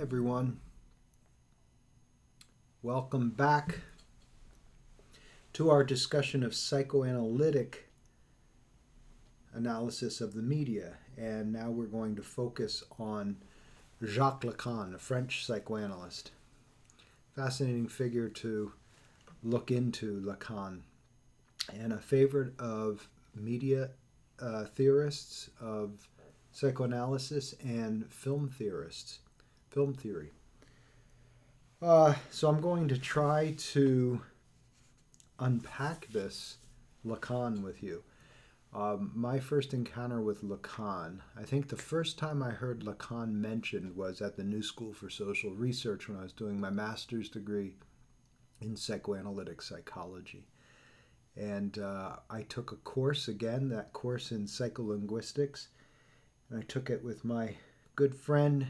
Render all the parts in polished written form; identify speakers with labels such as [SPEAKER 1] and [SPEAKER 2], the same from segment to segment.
[SPEAKER 1] Hi, everyone. Welcome back to our discussion of psychoanalytic analysis of the media. And now we're going to focus on Jacques Lacan, a French psychoanalyst. Fascinating figure to look into, Lacan, and a favorite of media theorists, of psychoanalysis, and film theorists, film theory. So I'm going to try to unpack this Lacan with you. My first encounter with Lacan, I think the first time I heard Lacan mentioned was at the New School for Social Research when I was doing my master's degree in psychoanalytic psychology. And I took a course, again, that course in psycholinguistics, and I took it with my good friend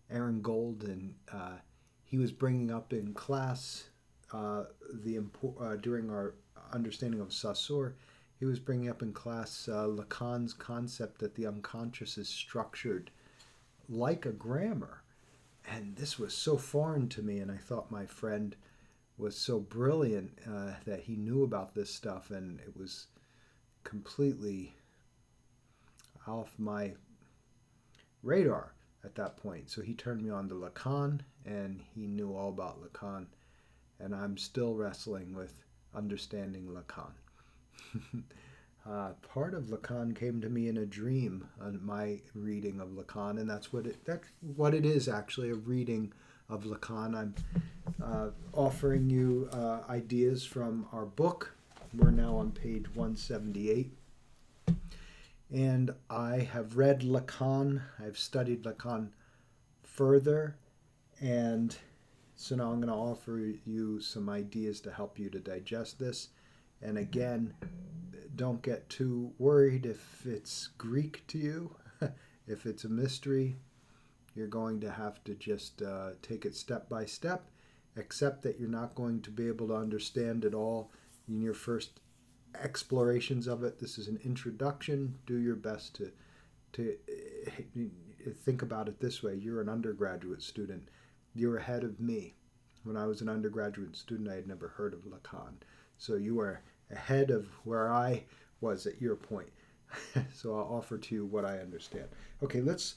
[SPEAKER 1] Aaron Gold, and he was bringing up in class during our understanding of Saussure, he was bringing up in class Lacan's concept that the unconscious is structured like a grammar. And this was so foreign to me, and I thought my friend was so brilliant that he knew about this stuff, and it was completely off my radar at that point. So he turned me on to Lacan, and he knew all about Lacan, and I'm still wrestling with understanding Lacan. Part of Lacan came to me in a dream on my reading of Lacan, and that's what it is, actually, a reading of Lacan. I'm offering you ideas from our book. We're now on page 178. And I have read Lacan, I've studied Lacan further, and so now I'm going to offer you some ideas to help you to digest this. And again, don't get too worried if it's Greek to you. If it's a mystery, you're going to have to just take it step by step, accept that you're not going to be able to understand it all in your first explorations of it. This is an introduction. Do your best to think about it this way. You're an undergraduate student. You're ahead of me. When I was an undergraduate student, I had never heard of Lacan. So you are ahead of where I was at your point. So I'll offer to you what I understand. Okay, let's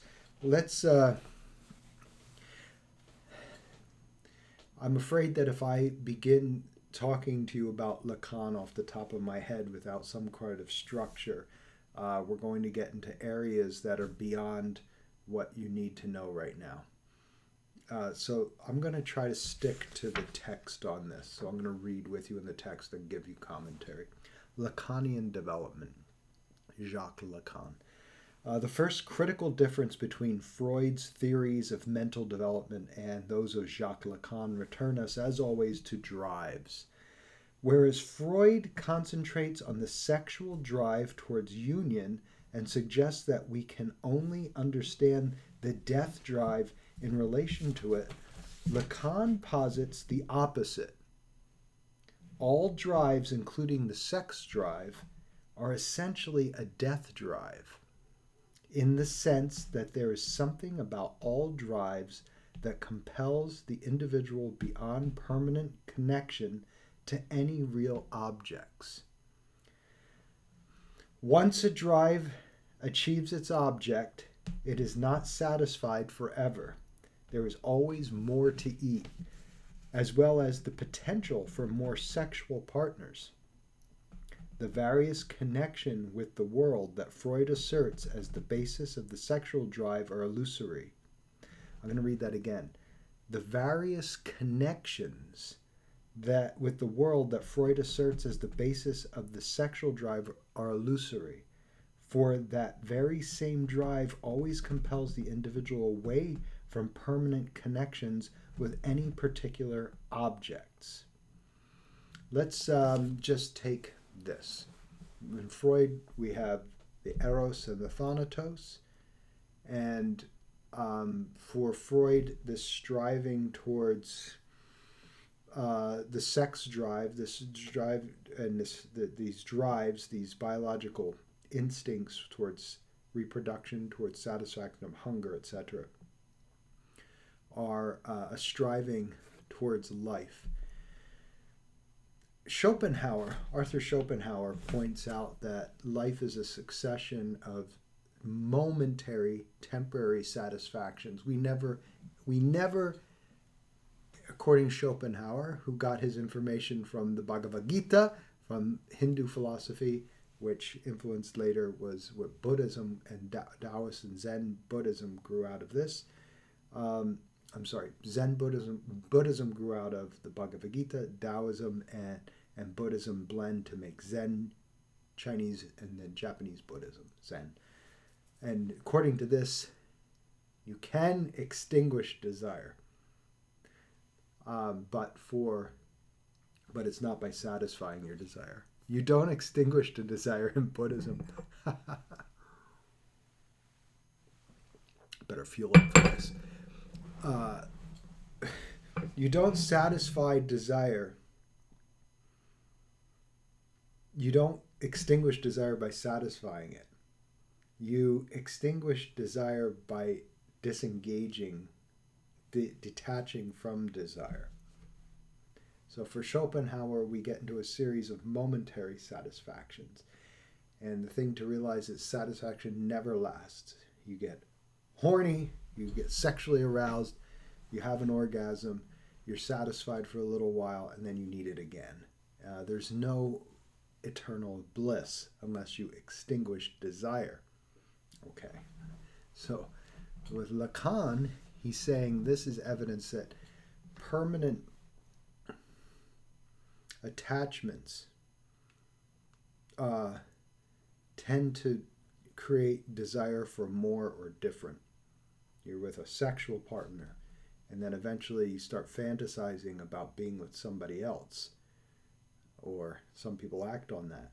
[SPEAKER 1] I'm afraid that if I begin talking to you about Lacan off the top of my head without some kind of structure, we're going to get into areas that are beyond what you need to know right now. So I'm going to try to stick to the text on this. So I'm going to read with you in the text and give you commentary. Lacanian development, Jacques Lacan. The first critical difference between Freud's theories of mental development and those of Jacques Lacan return us, as always, to drives. Whereas Freud concentrates on the sexual drive towards union and suggests that we can only understand the death drive in relation to it, Lacan posits the opposite. All drives, including the sex drive, are essentially a death drive, in the sense that there is something about all drives that compels the individual beyond permanent connection to any real objects. Once a drive achieves its object, it is not satisfied forever. There is always more to eat, as well as the potential for more sexual partners. The various connection with the world that Freud asserts as the basis of the sexual drive are illusory. I'm going to read that again. The various connections that with the world that Freud asserts as the basis of the sexual drive are illusory, for that very same drive always compels the individual away from permanent connections with any particular objects. Let's just take this. In Freud, we have the eros and the thanatos, and for Freud, this striving towards the sex drive, this drive, and these drives, these biological instincts towards reproduction, towards satisfaction of hunger, etc., are a striving towards life. Arthur Schopenhauer points out that life is a succession of momentary, temporary satisfactions. We never, according to Schopenhauer, who got his information from the Bhagavad Gita, from Hindu philosophy, which influenced later was what Buddhism and Taoist and Zen Buddhism grew out of this. Zen Buddhism grew out of the Bhagavad Gita. Taoism and Buddhism blend to make Zen, Chinese, and then Japanese Buddhism, Zen. And according to this, you can extinguish desire, but it's not by satisfying your desire. You don't extinguish the desire in Buddhism. Better fuel up for this. You don't satisfy desire. You don't extinguish desire by satisfying it. You extinguish desire by disengaging, detaching from desire. So for Schopenhauer, we get into a series of momentary satisfactions. And the thing to realize is satisfaction never lasts. You get horny, you get sexually aroused, you have an orgasm, you're satisfied for a little while, and then you need it again. There's no eternal bliss unless you extinguish desire. Okay, so with Lacan, he's saying this is evidence that permanent attachments tend to create desire for more or different. You're with a sexual partner, and then eventually you start fantasizing about being with somebody else, or some people act on that.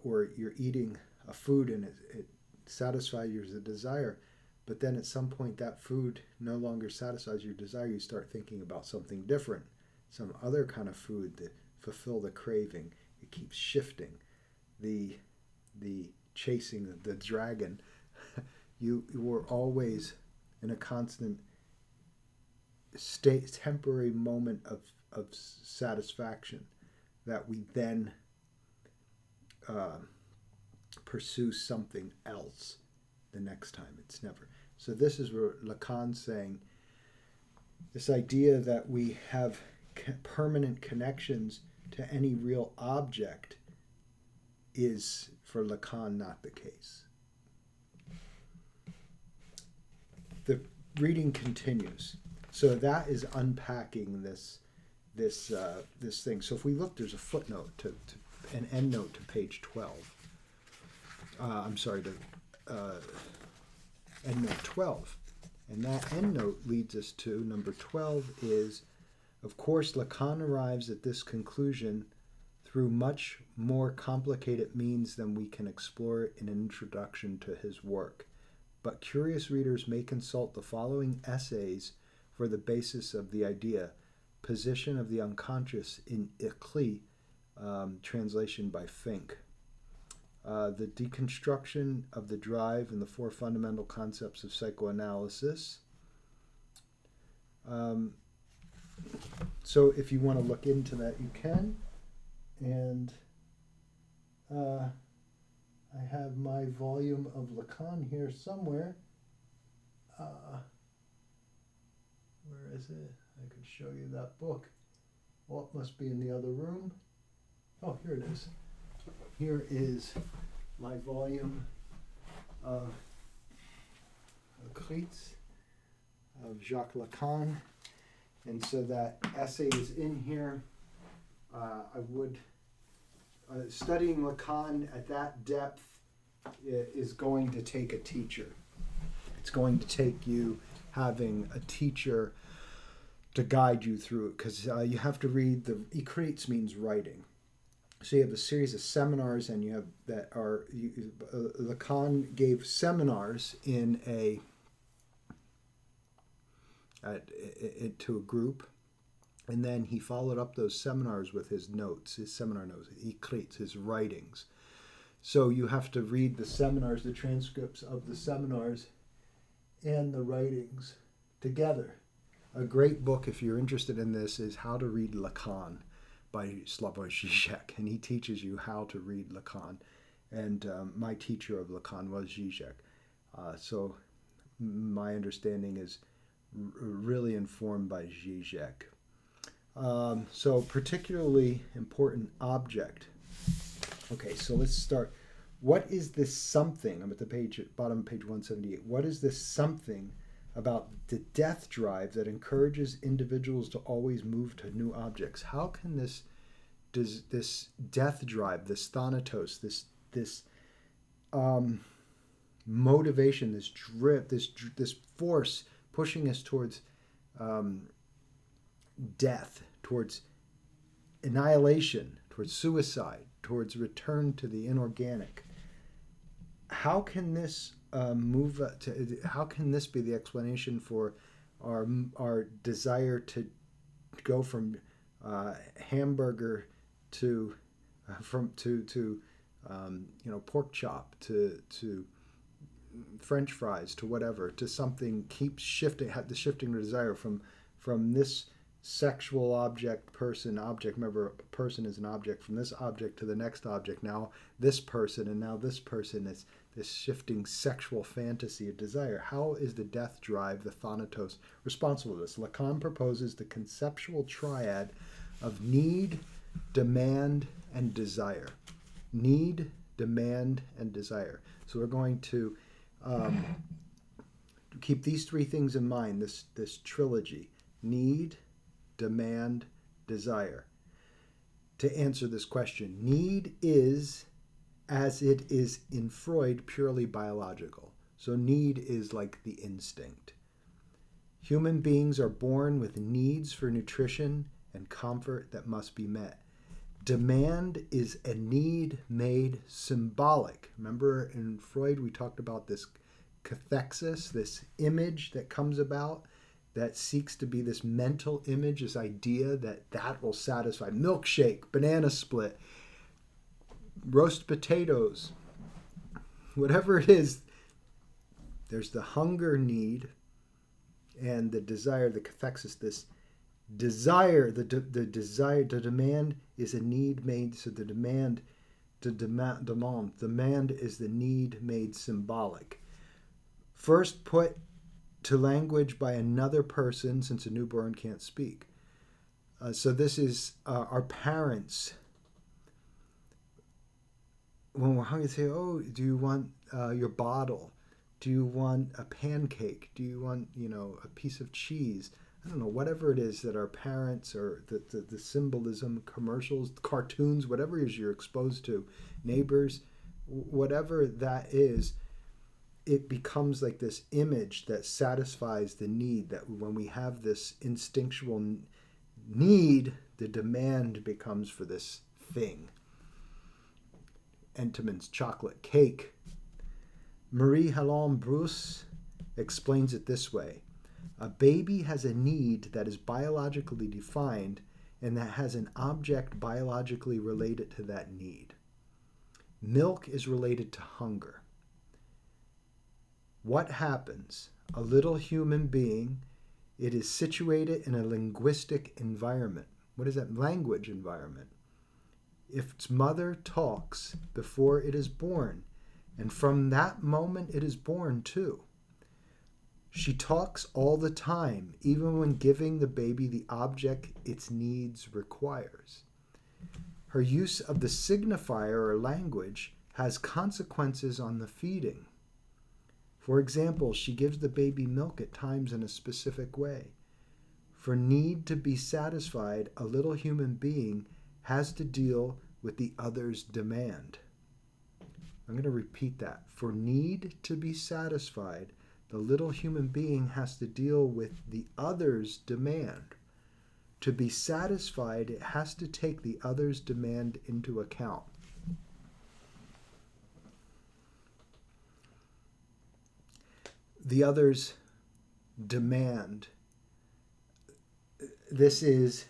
[SPEAKER 1] Or you're eating a food and it satisfies your desire, but then at some point that food no longer satisfies your desire. You start thinking about something different, some other kind of food that fulfill the craving. It keeps shifting. The chasing of the dragon. You were always in a constant state, temporary moment of satisfaction that we then pursue something else the next time. It's never. So this is where Lacan's saying this idea that we have permanent connections to any real object is, for Lacan, not the case. The reading continues. So that is unpacking this thing. So if we look, there's a footnote to an endnote to page 12. Endnote 12. And that endnote leads us to number 12 is, of course, Lacan arrives at this conclusion through much more complicated means than we can explore in an introduction to his work. But curious readers may consult the following essays for the basis of the idea: Position of the Unconscious in Ecli, translation by Fink. The Deconstruction of the Drive and the Four Fundamental Concepts of Psychoanalysis. So if you want to look into that, you can. And I have my volume of Lacan here somewhere. Where is it? I could show you that book. Well, it must be in the other room. Oh, here it is. Here is my volume of Écrits of Jacques Lacan. And so that essay is in here. Studying Lacan at that depth is going to take a teacher. It's going to take you having a teacher to guide you through it, because you have to read the Écrits means writing. So you have a series of seminars, and you have that are Lacan gave seminars to a group, and then he followed up those seminars with his notes, his seminar notes, Écrits, his writings. So you have to read the seminars, the transcripts of the seminars, and the writings together. A great book, if you're interested in this, is How to Read Lacan by Slavoj Žižek, and he teaches you how to read Lacan. And my teacher of Lacan was Žižek. So my understanding is really informed by Žižek. So particularly important object. Okay, so let's start. What is this something? I'm at the page, bottom of page 178. What is this something about the death drive that encourages individuals to always move to new objects? How can this death drive, this thanatos, this motivation, this drip, this force pushing us towards death, towards annihilation, towards suicide, towards return to the inorganic? How can this how can this be the explanation for our desire to go from hamburger to pork chop to French fries to whatever, to something, keeps shifting, the shifting desire from this sexual object, remember, a person is an object, from this object to the next object, now this person, and now this person, is this shifting sexual fantasy of desire. How is the death drive, the thanatos, responsible for this? Lacan proposes the conceptual triad of need, demand, and desire. Need, demand, and desire. So we're going to keep these three things in mind, this trilogy: need, demand, desire. To answer this question, need is, as it is in Freud, purely biological. So need is like the instinct. Human beings are born with needs for nutrition and comfort that must be met. Demand is a need made symbolic. Remember in Freud we talked about this cathexis, this image that comes about, that seeks to be this mental image, this idea that will satisfy. Milkshake, banana split, roast potatoes, whatever it is, there's the hunger need and the desire, the cathexis, this desire, the desire, the demand is a need made, so the demand is the need made symbolic. First put to language by another person, since a newborn can't speak. So this is our parents. When we're hungry, say, "Oh, do you want your bottle? Do you want a pancake? Do you want, a piece of cheese?" I don't know, whatever it is that our parents, or the symbolism, commercials, cartoons, whatever it is you're exposed to, neighbors, whatever that is, it becomes like this image that satisfies the need. That when we have this instinctual need, the demand becomes for this thing. Entenmann's chocolate cake. Marie-Hélène Bruce explains it this way: a baby has a need that is biologically defined and that has an object biologically related to that need. Milk is related to hunger. What happens? A little human being, it is situated in a linguistic environment. What is that? Language environment. If its mother talks before it is born, and from that moment it is born too, she talks all the time, even when giving the baby the object its needs requires. Her use of the signifier or language has consequences on the feeding. For example, she gives the baby milk at times in a specific way. For need to be satisfied, a little human being has to deal with the other's demand. I'm going to repeat that. For need to be satisfied, the little human being has to deal with the other's demand. To be satisfied, it has to take the other's demand into account. The other's demand. This is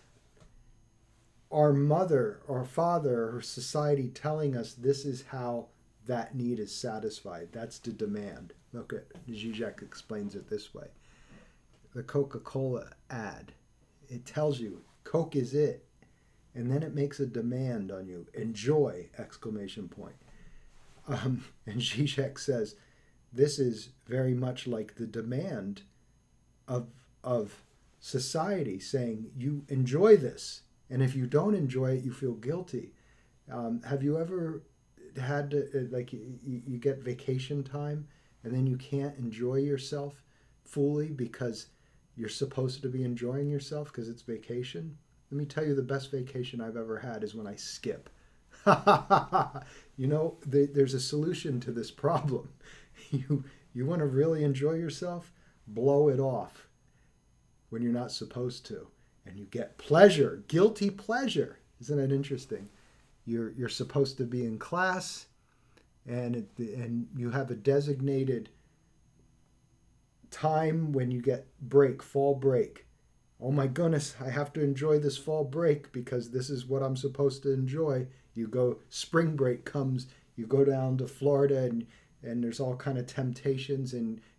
[SPEAKER 1] our mother, our father, or society telling us this is how that need is satisfied. That's the demand. Look at Žižek explains it this way. the Coca-Cola ad. It tells you Coke is it, and then it makes a demand on you. Enjoy! Exclamation point. And Zizek says this is very much like the demand of society, saying you enjoy this, and if you don't enjoy it, you feel guilty. Have you ever had to, like, you get vacation time and then you can't enjoy yourself fully because you're supposed to be enjoying yourself because it's vacation? Let me tell you, the best vacation I've ever had is when I skip. There's a solution to this problem. You want to really enjoy yourself? Blow it off when you're not supposed to. And you get pleasure, guilty pleasure. Isn't that interesting? You're supposed to be in class, and you have a designated time when you get break, fall break. Oh my goodness, I have to enjoy this fall break because this is what I'm supposed to enjoy. You go, spring break comes, you go down to Florida and there's all kind of temptations,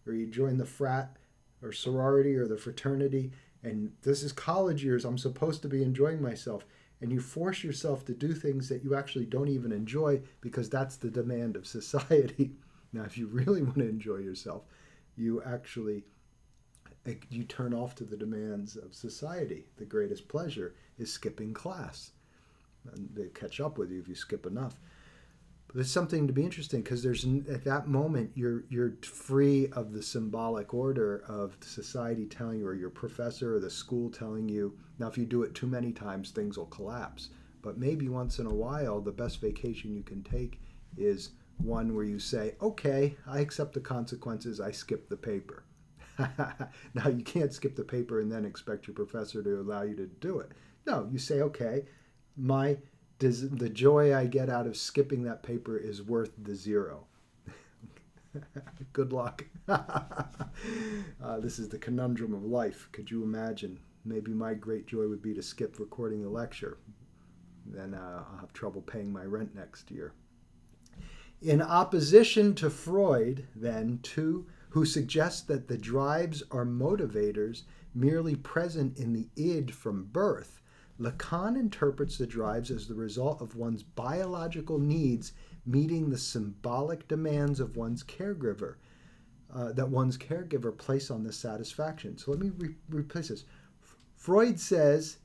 [SPEAKER 1] or you join the frat or sorority or the fraternity, and this is college years, I'm supposed to be enjoying myself. And you force yourself to do things that you actually don't even enjoy because that's the demand of society. Now, if you really want to enjoy yourself, you turn off to the demands of society. The greatest pleasure is skipping class. And they catch up with you if you skip enough. But there's something to be interesting because at that moment you're free of the symbolic order of society telling you, or your professor or the school telling you. Now, if you do it too many times, things will collapse. But maybe once in a while, the best vacation you can take is one where you say, okay, I accept the consequences, I skip the paper. Now, you can't skip the paper and then expect your professor to allow you to do it. No, you say, okay, the joy I get out of skipping that paper is worth the zero. Good luck. This is the conundrum of life. Could you imagine? Maybe my great joy would be to skip recording the lecture. Then I'll have trouble paying my rent next year. In opposition to Freud, then, who suggests that the drives are motivators merely present in the id from birth, Lacan interprets the drives as the result of one's biological needs meeting the symbolic demands of one's caregiver, that one's caregiver place on the satisfaction. So let me replace this. Freud says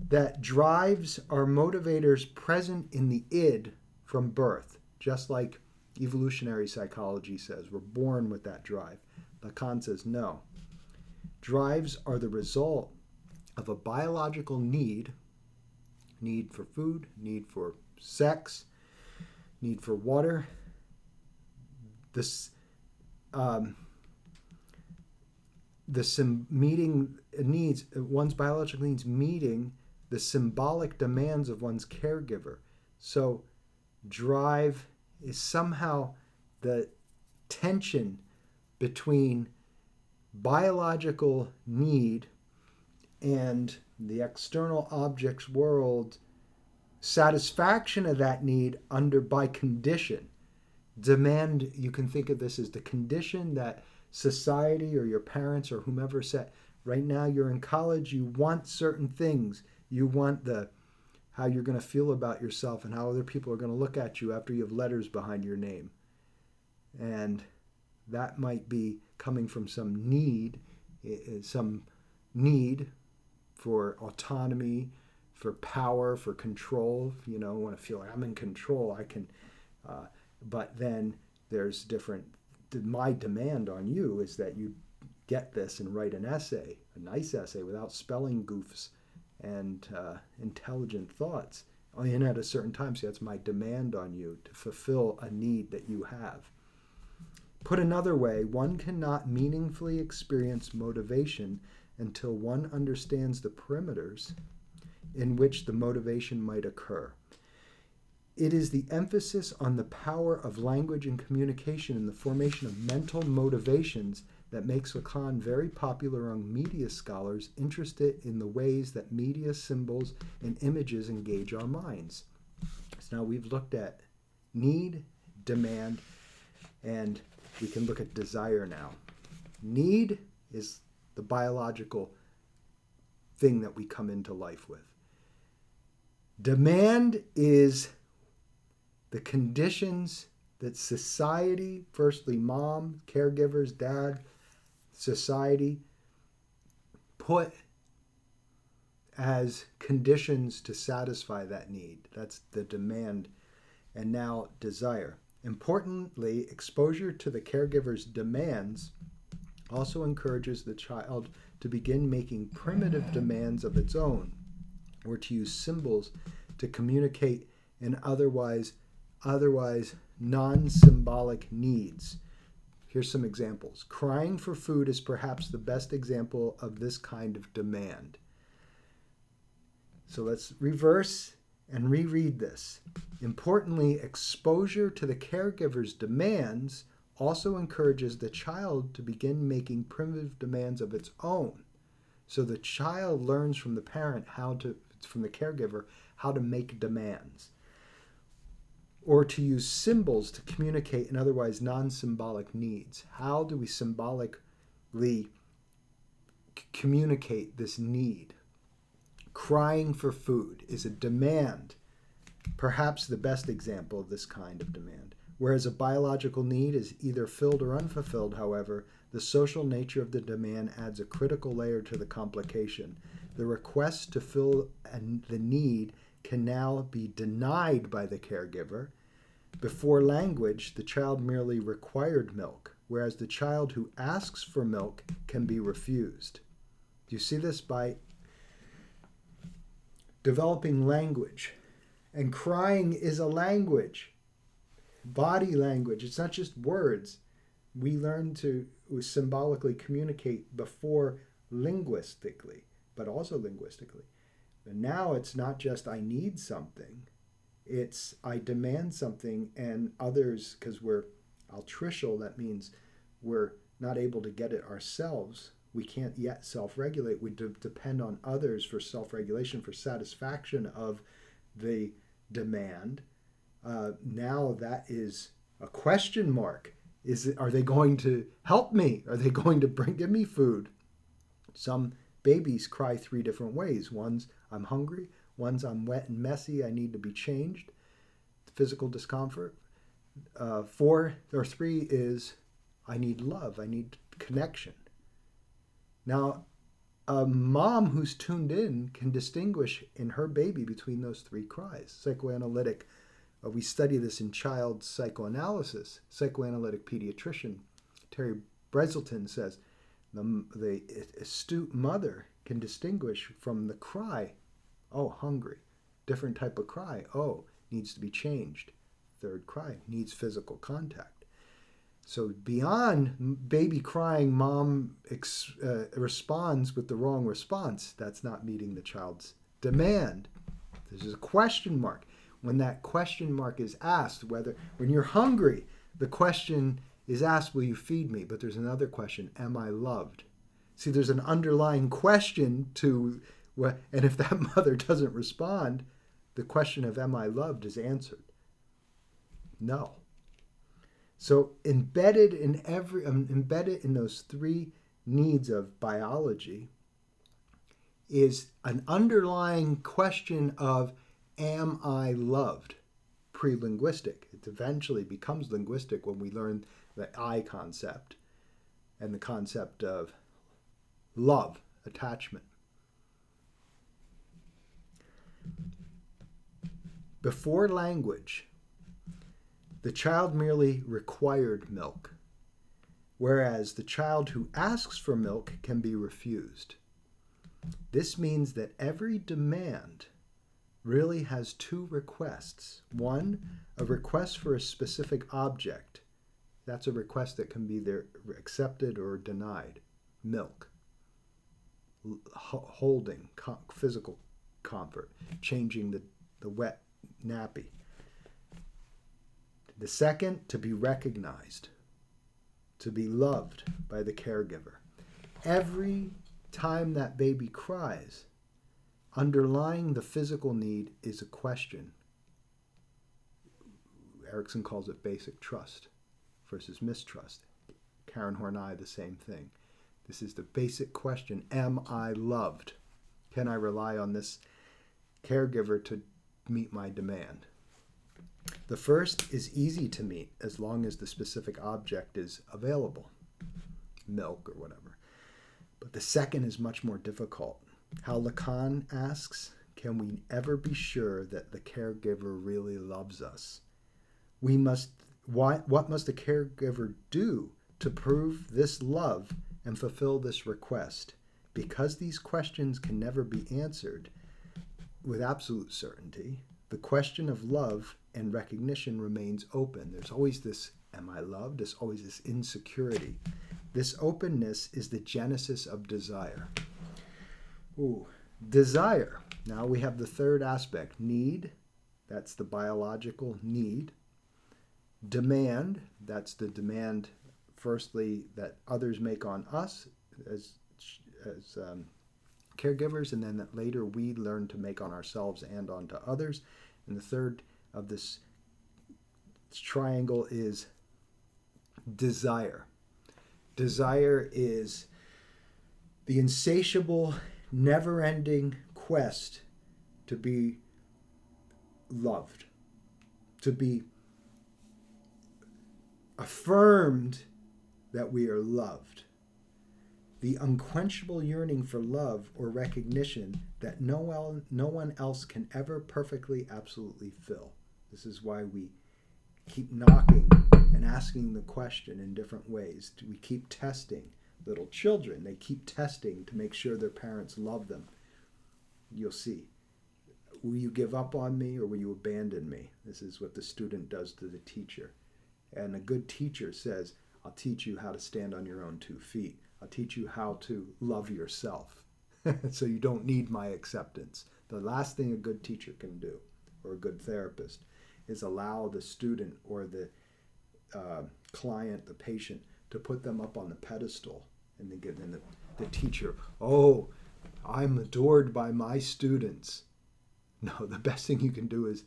[SPEAKER 1] that drives are motivators present in the id from birth, just like evolutionary psychology says. We're born with that drive. Lacan says no. Drives are the result of a biological need for food, need for sex, need for water. Meeting needs, one's biological needs meeting the symbolic demands of one's caregiver. So drive is somehow the tension between biological need and the external object's world, satisfaction of that need by condition. Demand, you can think of this as the condition that society or your parents or whomever set. Right now you're in college, you want certain things. You want how you're going to feel about yourself and how other people are going to look at you after you have letters behind your name. And that might be coming from some need for autonomy, for power, for control. I want to feel like I'm in control. I can, but then there's different. My demand on you is that you get this and write an essay, a nice essay without spelling goofs and intelligent thoughts. And at a certain time, so that's my demand on you to fulfill a need that you have. Put another way, one cannot meaningfully experience motivation until one understands the perimeters in which the motivation might occur. It is the emphasis on the power of language and communication in the formation of mental motivations that makes Lacan very popular among media scholars interested in the ways that media symbols and images engage our minds. So now we've looked at need, demand, and we can look at desire now. Need is the biological thing that we come into life with. Demand is the conditions that society, firstly mom, caregivers, dad, society, put as conditions to satisfy that need. That's the demand. And now desire. Importantly, exposure to the caregiver's demands also encourages the child to begin making primitive demands of its own, or to use symbols to communicate in otherwise non-symbolic needs. Here's some examples. Crying for food is perhaps the best example of this kind of demand. So let's reverse and reread this. Importantly, exposure to the caregiver's demands also encourages the child to begin making primitive demands of its own. So the child learns from the parent from the caregiver, how to make demands. Or to use symbols to communicate in otherwise non-symbolic needs. How do we symbolically communicate this need? Crying for food is a demand, perhaps the best example of this kind of demand. Whereas a biological need is either filled or unfulfilled, however, the social nature of the demand adds a critical layer to the complication. The request to fill the need can now be denied by the caregiver. Before language, the child merely required milk, whereas the child who asks for milk can be refused. Do you see this? By developing language. And crying is a language, body language. It's not just words. We learn to symbolically communicate before linguistically, but also linguistically. And now it's not just I need something. It's I demand something, and others, because we're altricial, that means we're not able to get it ourselves. We can't yet self-regulate. We depend on others for self-regulation, for satisfaction of the demand. Now that is a question mark. Are they going to help me? Are they going to give me food? Some babies cry 3 different ways. One's I'm hungry. One's I'm wet and messy. I need to be changed. Physical discomfort. 3 is I need love. I need connection. Now, a mom who's tuned in can distinguish in her baby between those 3 cries. Psychoanalytic, we study this in child psychoanalysis. Psychoanalytic pediatrician Terry Breselton says the astute mother can distinguish from the cry, oh, hungry. Different type of cry, oh, needs to be changed. 3rd cry, needs physical contact. So beyond baby crying, mom responds with the wrong response. That's not meeting the child's demand. There's a question mark. When that question mark is asked, when you're hungry, the question is asked, will you feed me? But there's another question, am I loved? See, there's an underlying question to, and if that mother doesn't respond, the question of am I loved is answered. No. So embedded in those 3 needs of biology is an underlying question of am I loved? Pre-linguistic. It eventually becomes linguistic when we learn the I concept and the concept of love, attachment. Before language, the child merely required milk, whereas the child who asks for milk can be refused. This means that every demand really has 2 requests. One, a request for a specific object. That's a request that can be either accepted or denied. Milk, holding, physical comfort, changing the wet nappy. The second, to be recognized, to be loved by the caregiver. Every time that baby cries, underlying the physical need is a question. Erickson calls it basic trust versus mistrust. Karen Horney, the same thing. This is the basic question. Am I loved? Can I rely on this caregiver to meet my demand? The first is easy to meet as long as the specific object is available, milk or whatever. But the second is much more difficult. How Lacan asks, can we ever be sure that the caregiver really loves us? What must the caregiver do to prove this love and fulfill this request? Because these questions can never be answered with absolute certainty, the question of love and recognition remains open. There's always this, am I loved? There's always this insecurity. This openness is the genesis of desire. Desire. Now we have the third aspect, need. That's the biological need. Demand. That's the demand, firstly, that others make on us as caregivers, and then that later we learn to make on ourselves and onto others. And the third of this triangle is desire. Desire is the insatiable, never-ending quest to be loved, to be affirmed that we are loved. The unquenchable yearning for love or recognition that no one else can ever perfectly, absolutely fill. This is why we keep knocking and asking the question in different ways. We keep testing. Little children, they keep testing to make sure their parents love them. You'll see. Will you give up on me or will you abandon me? This is what the student does to the teacher. And a good teacher says, I'll teach you how to stand on your own 2 feet. I'll teach you how to love yourself. So you don't need my acceptance. The last thing a good teacher can do, or a good therapist, is allow the student or the client, the patient, to put them up on the pedestal. And then the teacher, oh, I'm adored by my students. No, the best thing you can do is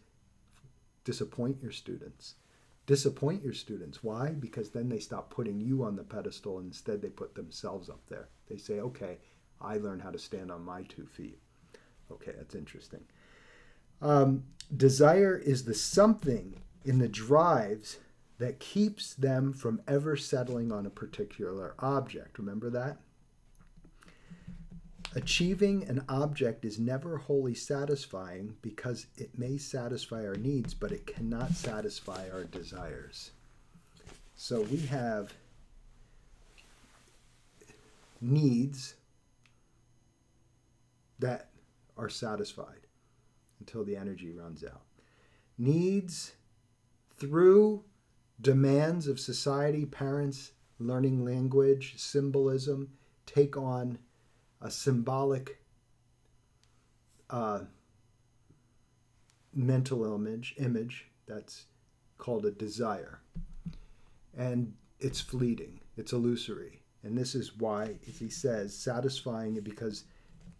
[SPEAKER 1] disappoint your students. Disappoint your students. Why? Because then they stop putting you on the pedestal. Instead, they put themselves up there. They say, okay, I learned how to stand on my 2 feet. Okay, that's interesting. Desire is the something in the drives that keeps them from ever settling on a particular object. Remember that? Achieving an object is never wholly satisfying because it may satisfy our needs, but it cannot satisfy our desires. So we have needs that are satisfied until the energy runs out. Needs through demands of society, parents, learning language, symbolism, take on a symbolic mental image that's called a desire. And it's fleeting, it's illusory. And this is why, as he says, satisfying it, because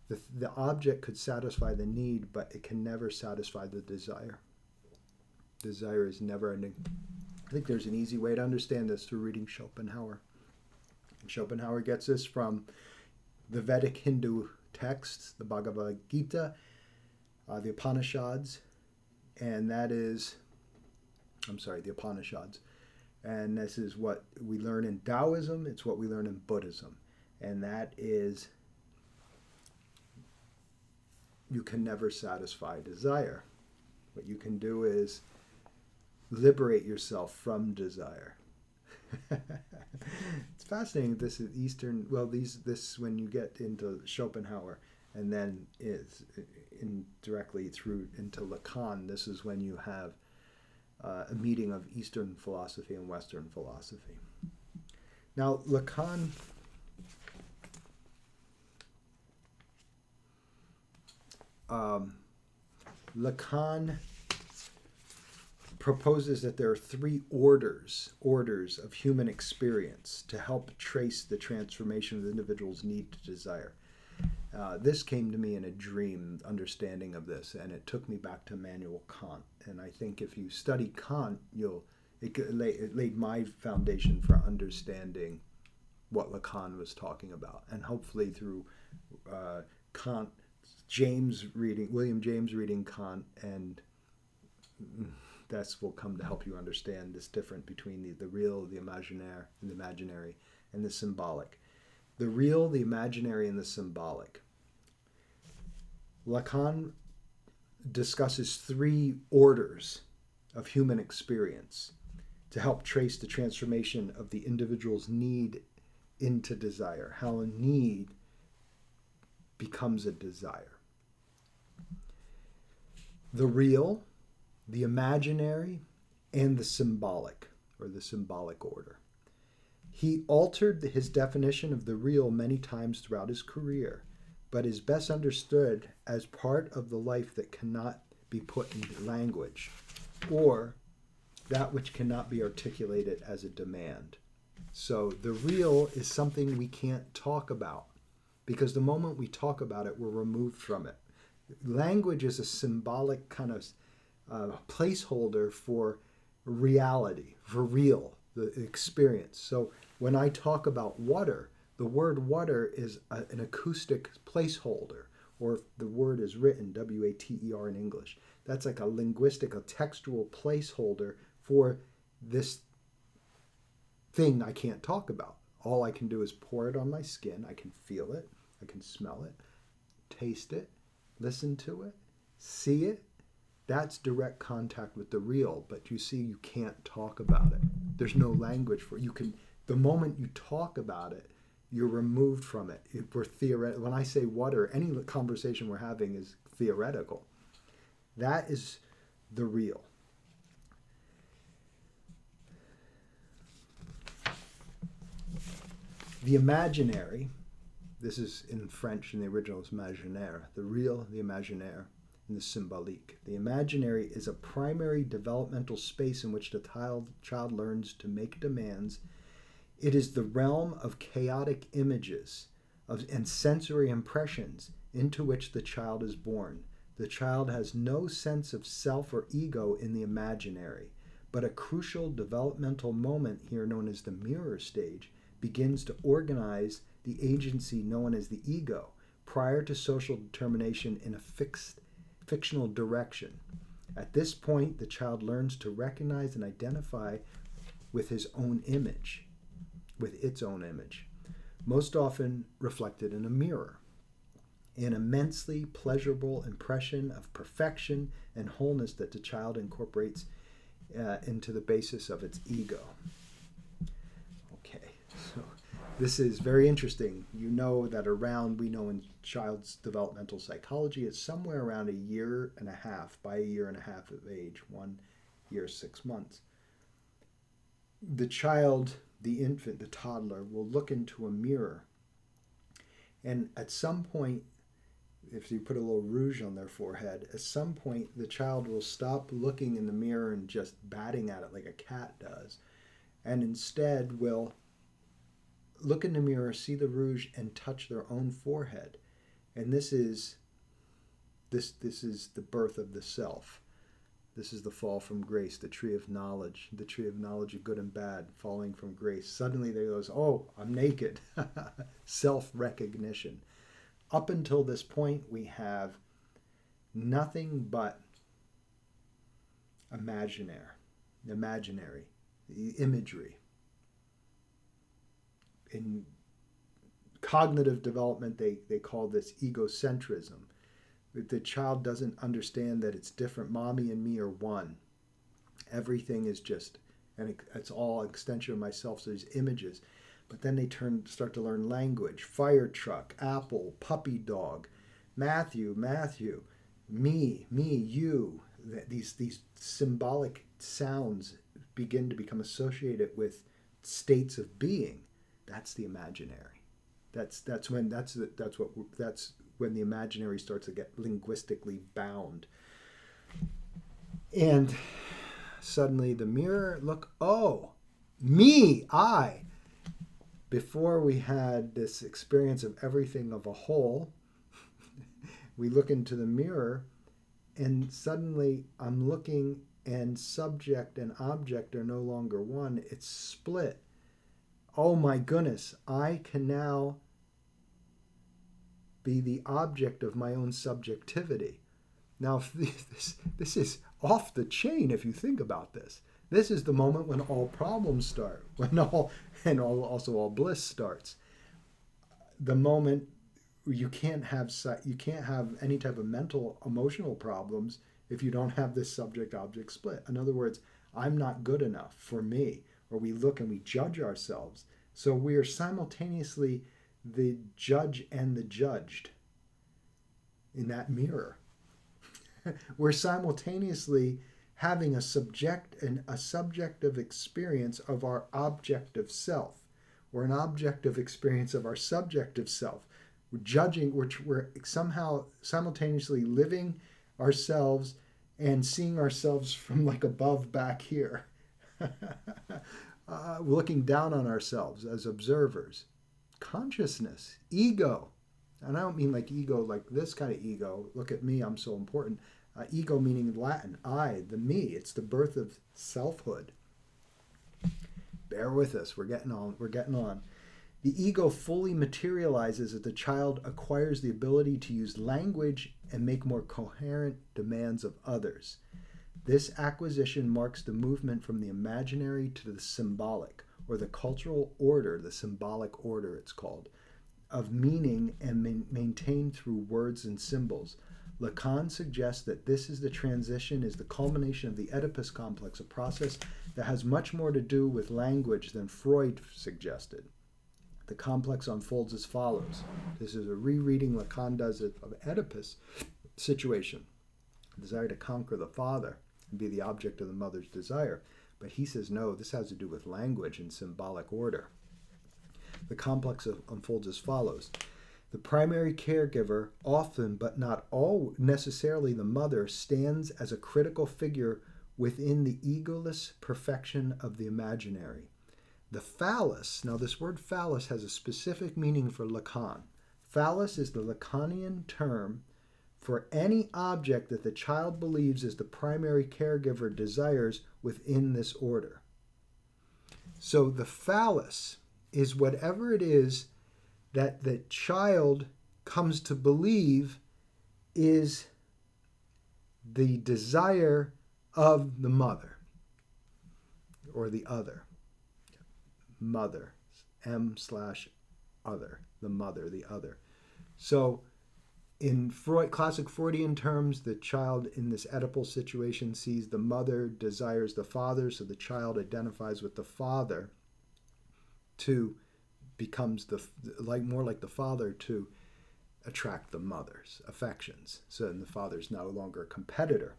[SPEAKER 1] the object could satisfy the need, but it can never satisfy the desire. Desire is never ending. I think there's an easy way to understand this through reading Schopenhauer. And Schopenhauer gets this from the Vedic Hindu texts, the Bhagavad Gita, the Upanishads, and that is, the Upanishads. And this is what we learn in Taoism, it's what we learn in Buddhism. And that is, you can never satisfy desire. What you can do is liberate yourself from desire. It's fascinating. This is Eastern. Well, this when you get into Schopenhauer, and then is indirectly through into Lacan. This is when you have a meeting of Eastern philosophy and Western philosophy. Now, Lacan. Lacan proposes that there are 3 orders of human experience to help trace the transformation of the individual's need to desire. This came to me in a dream, understanding of this, and it took me back to Immanuel Kant. And I think if you study Kant, it laid my foundation for understanding what Lacan was talking about. And hopefully through Kant, William James reading Kant, and that's will come to help you understand this difference between the real, the imaginary, and the symbolic. The real, the imaginary, and the symbolic. Lacan discusses 3 orders of human experience to help trace the transformation of the individual's need into desire, how a need becomes a desire. The real, the imaginary, and the symbolic, or the symbolic order. He altered his definition of the real many times throughout his career, but is best understood as part of the life that cannot be put into language, or that which cannot be articulated as a demand. So the real is something we can't talk about, because the moment we talk about it, we're removed from it. Language is a symbolic kind of placeholder for reality, for real, the experience. So when I talk about water, the word water is an acoustic placeholder, or if the word is written, W-A-T-E-R in English, that's like a linguistic, a textual placeholder for this thing I can't talk about. All I can do is pour it on my skin. I can feel it. I can smell it, taste it, listen to it, see it. That's direct contact with the real, but you see, you can't talk about it. There's no language for it. The moment you talk about it, you're removed from it. When I say water, any conversation we're having is theoretical. That is the real. The imaginary, this is in French, in the original is imaginaire, the real, the imaginaire, and the symbolique. The imaginary is a primary developmental space in which the child learns to make demands. It is the realm of chaotic images and sensory impressions into which the child is born. The child has no sense of self or ego in the imaginary, but a crucial developmental moment here known as the mirror stage begins to organize the agency known as the ego prior to social determination in a fictional direction. At this point, the child learns to recognize and identify with his own image, with its own image, most often reflected in a mirror. An immensely pleasurable impression of perfection and wholeness that the child incorporates into the basis of its ego. Okay, so this is very interesting. You know that we know in child's developmental psychology, it's somewhere around a year and a half, by a year and a half of age, 1 year, 6 months. The child, the infant, the toddler, will look into a mirror. And at some point, if you put a little rouge on their forehead, at some point the child will stop looking in the mirror and just batting at it like a cat does, and instead will look in the mirror, see the rouge, and touch their own forehead. And this is the birth of the self. This is the fall from grace, the tree of knowledge of good and bad, falling from grace. Suddenly there goes, oh, I'm naked. Self-recognition. Up until this point, we have nothing but imaginary, the imagery. In cognitive development, they call this egocentrism. The child doesn't understand that it's different. Mommy and me are one. Everything is just, and it's all an extension of myself, so these images. But then they start to learn language. Fire truck, apple, puppy dog, Matthew, me, you. These symbolic sounds begin to become associated with states of being. That's the imaginary. That's when the imaginary starts to get linguistically bound. And suddenly the mirror, look, oh, me, I. Before we had this experience of everything of a whole, we look into the mirror and suddenly I'm looking and subject and object are no longer one. It's split. oh my goodness, I can now be the object of my own subjectivity. Now, this is off the chain if you think about this. This is the moment when all problems start, also all bliss starts. The moment you can't have any type of mental emotional problems if you don't have this subject object split. In other words, I'm not good enough for me, or we look and we judge ourselves. So we are simultaneously the judge and the judged in that mirror. We're simultaneously having a subjective experience of our objective self, or an objective experience of our subjective self. We're judging, we're somehow simultaneously living ourselves and seeing ourselves from like above back here, looking down on ourselves as observers. Consciousness, ego. And I don't mean like ego, like this kind of ego. Look at me, I'm so important. Ego meaning Latin, I, the me. It's the birth of selfhood. Bear with us. We're getting on. The ego fully materializes as the child acquires the ability to use language and make more coherent demands of others. This acquisition marks the movement from the imaginary to the symbolic, or the cultural order, the symbolic order it's called, of meaning and maintained through words and symbols. Lacan suggests that this is the transition, is the culmination of the Oedipus complex, a process that has much more to do with language than Freud suggested. The complex unfolds as follows. This is a rereading Lacan does of Oedipus situation. Desire to conquer the father and be the object of the mother's desire. But he says, no, this has to do with language and symbolic order. The complex unfolds as follows. The primary caregiver, often but not all necessarily the mother, stands as a critical figure within the egoless perfection of the imaginary. The phallus, now this word phallus has a specific meaning for Lacan. Phallus is the Lacanian term for any object that the child believes is the primary caregiver desires within this order. So the phallus is whatever it is that the child comes to believe is the desire of the mother or the other. Mother, M/other, the mother, the other. So in classic Freudian terms, the child in this Oedipal situation sees the mother desires the father, so the child identifies with the father to becomes more like the father to attract the mother's affections. So then the father's no longer a competitor.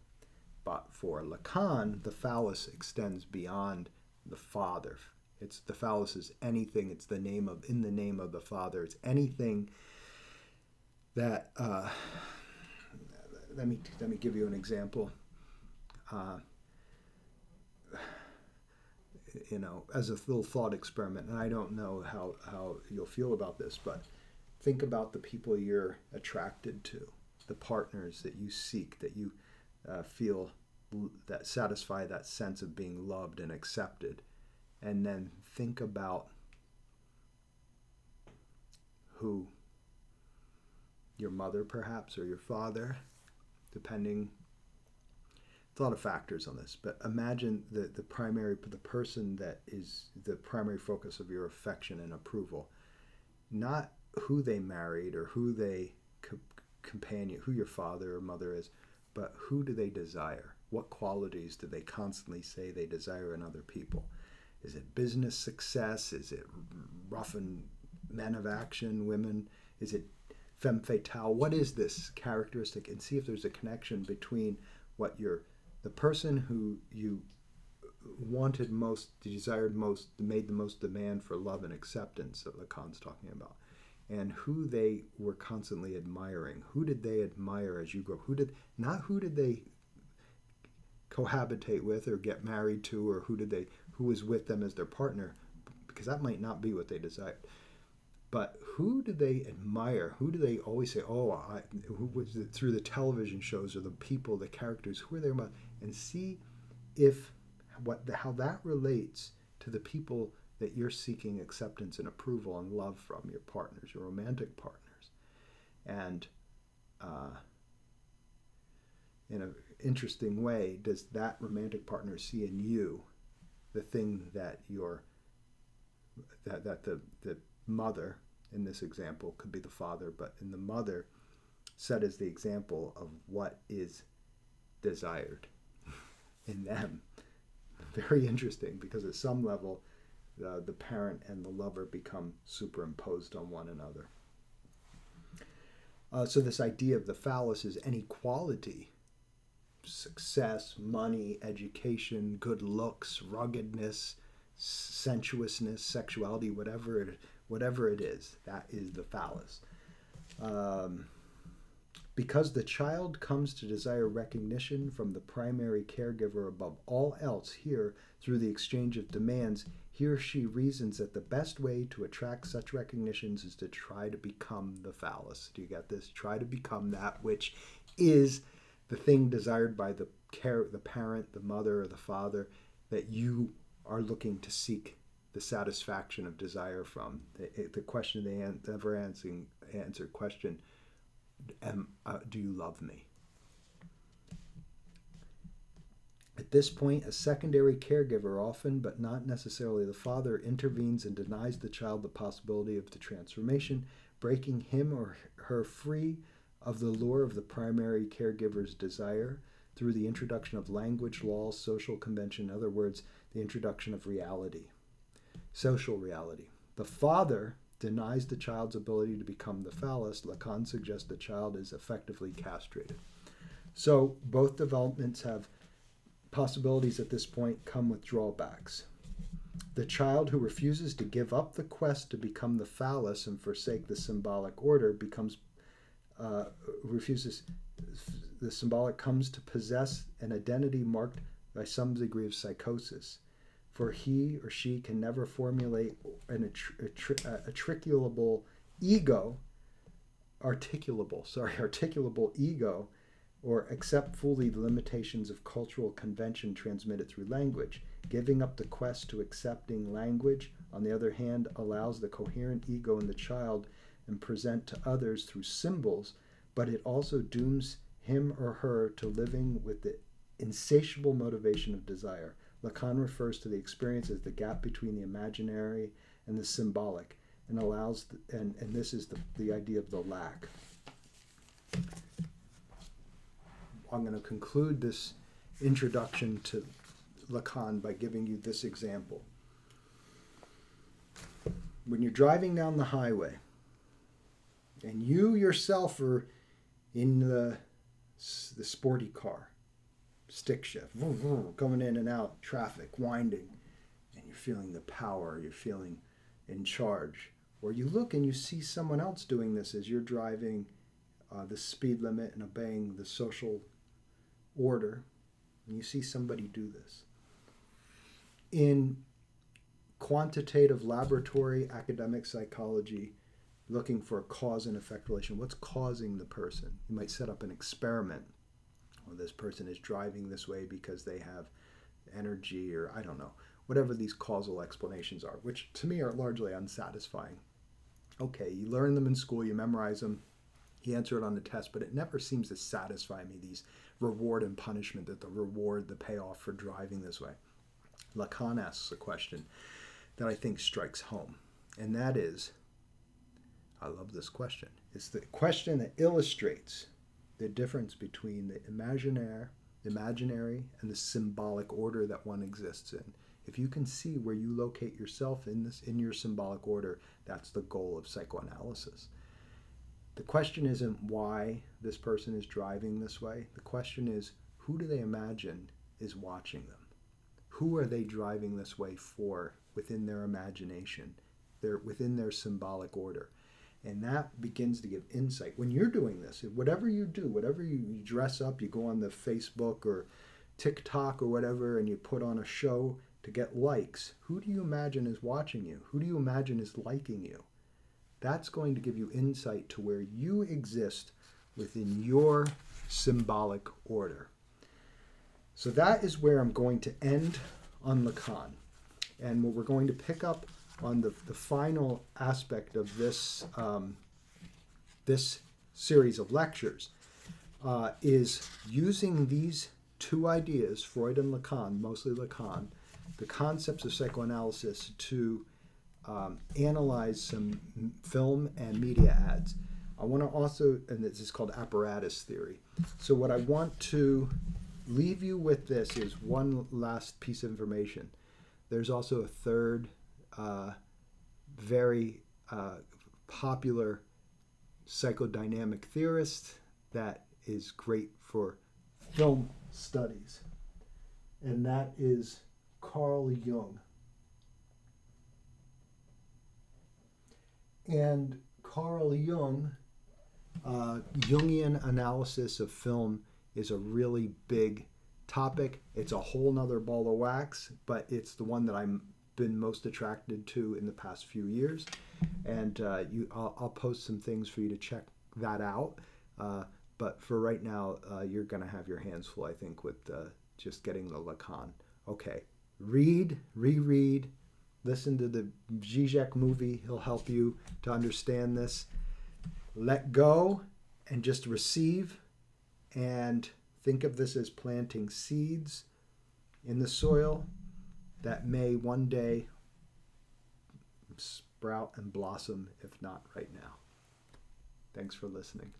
[SPEAKER 1] But for Lacan, the phallus extends beyond the father. It's the phallus is anything. It's in the name of the father. It's anything that. Let me give you an example. As a little thought experiment, and I don't know how you'll feel about this, but think about the people you're attracted to, the partners that you seek, that you feel that satisfy that sense of being loved and accepted. And then think about who, your mother perhaps, or your father, depending. There's a lot of factors on this, but imagine the person that is the primary focus of your affection and approval, not who they married or who they companion, who your father or mother is, but who do they desire? What qualities do they constantly say they desire in other people? Is it business success? Is it rough and men of action, women? Is it femme fatale? What is this characteristic? And see if there's a connection between what the person who you wanted most, desired most, made the most demand for love and acceptance that Lacan's talking about, and who they were constantly admiring. Who did they admire as you grew up? Who did they cohabitate with or get married to, or who was with them as their partner, because that might not be what they desired. But who do they admire? Who do they always say, who was it through the television shows or the people, the characters, who are they about? And see how that relates to the people that you're seeking acceptance and approval and love from your partners, your romantic partners. And in an interesting way, does that romantic partner see in you the thing that the mother, in this example, could be the father, but in the mother, set as the example of what is desired in them. Very interesting, because at some level, the parent and the lover become superimposed on one another. So this idea of the phallus is any quality, success, money, education, good looks, ruggedness, sensuousness, sexuality, whatever it is, that is the phallus. Because the child comes to desire recognition from the primary caregiver above all else here through the exchange of demands, he or she reasons that the best way to attract such recognitions is to try to become the phallus. Do you get this? Try to become that which is the thing desired by the parent, the mother, or the father, that you are looking to seek the satisfaction of desire from. The question, the never answered question, do you love me? At this point, a secondary caregiver, often but not necessarily the father, intervenes and denies the child the possibility of the transformation, breaking him or her free of the lure of the primary caregiver's desire through the introduction of language, laws, social convention, in other words, the introduction of reality, social reality. The father denies the child's ability to become the phallus. Lacan suggests the child is effectively castrated. So both developments have possibilities at this point, come with drawbacks. The child who refuses to give up the quest to become the phallus and forsake the symbolic order refuses. The symbolic comes to possess an identity marked by some degree of psychosis, for he or she can never formulate an articulable ego, or accept fully the limitations of cultural convention transmitted through language. Giving up the quest to accepting language, on the other hand, allows the coherent ego in the child and present to others through symbols, but it also dooms him or her to living with the insatiable motivation of desire. Lacan refers to the experience as the gap between the imaginary and the symbolic, and allows, and this is the idea of the lack. I'm going to conclude this introduction to Lacan by giving you this example. When you're driving down the highway, and you yourself are in the sporty car, stick shift, coming in and out, traffic, winding, and you're feeling the power, you're feeling in charge. Or you look and you see someone else doing this as you're driving the speed limit and obeying the social order, and you see somebody do this. In quantitative laboratory academic psychology, looking for a cause and effect relation, what's causing the person? You might set up an experiment. Well, this person is driving this way because they have energy, or I don't know, whatever these causal explanations are, which to me are largely unsatisfying. Okay, you learn them in school, you memorize them, you answer it on the test, but it never seems to satisfy me, these reward and punishment, that the reward, the payoff for driving this way. Lacan asks a question that I think strikes home, and that is, I love this question. It's the question that illustrates the difference between the imaginary, and the symbolic order that one exists in. If you can see where you locate yourself in your symbolic order, that's the goal of psychoanalysis. The question isn't why this person is driving this way. The question is, who do they imagine is watching them? Who are they driving this way for within their imagination, within their symbolic order? And that begins to give insight. When you're doing this, whatever you do, whatever you dress up, you go on the Facebook or TikTok or whatever, and you put on a show to get likes, who do you imagine is watching you? Who do you imagine is liking you? That's going to give you insight to where you exist within your symbolic order. So that is where I'm going to end on Lacan. And what we're going to pick up on the final aspect of this, this series of lectures is using these two ideas, Freud and Lacan, mostly Lacan, the concepts of psychoanalysis to analyze some film and media ads. I want to also, and this is called apparatus theory. So what I want to leave you with this is one last piece of information. There's also a third very popular psychodynamic theorist that is great for film studies, and that is Carl Jung. And Carl Jung, Jungian analysis of film is a really big topic. It's a whole nother ball of wax, but it's the one that I'm been most attracted to in the past few years. And I'll post some things for you to check that out. But for right now, you're going to have your hands full, I think, with just getting the Lacan. Okay, read, reread, listen to the Zizek movie. He'll help you to understand this. Let go and just receive, and think of this as planting seeds in the soil that may one day sprout and blossom, if not right now. Thanks for listening.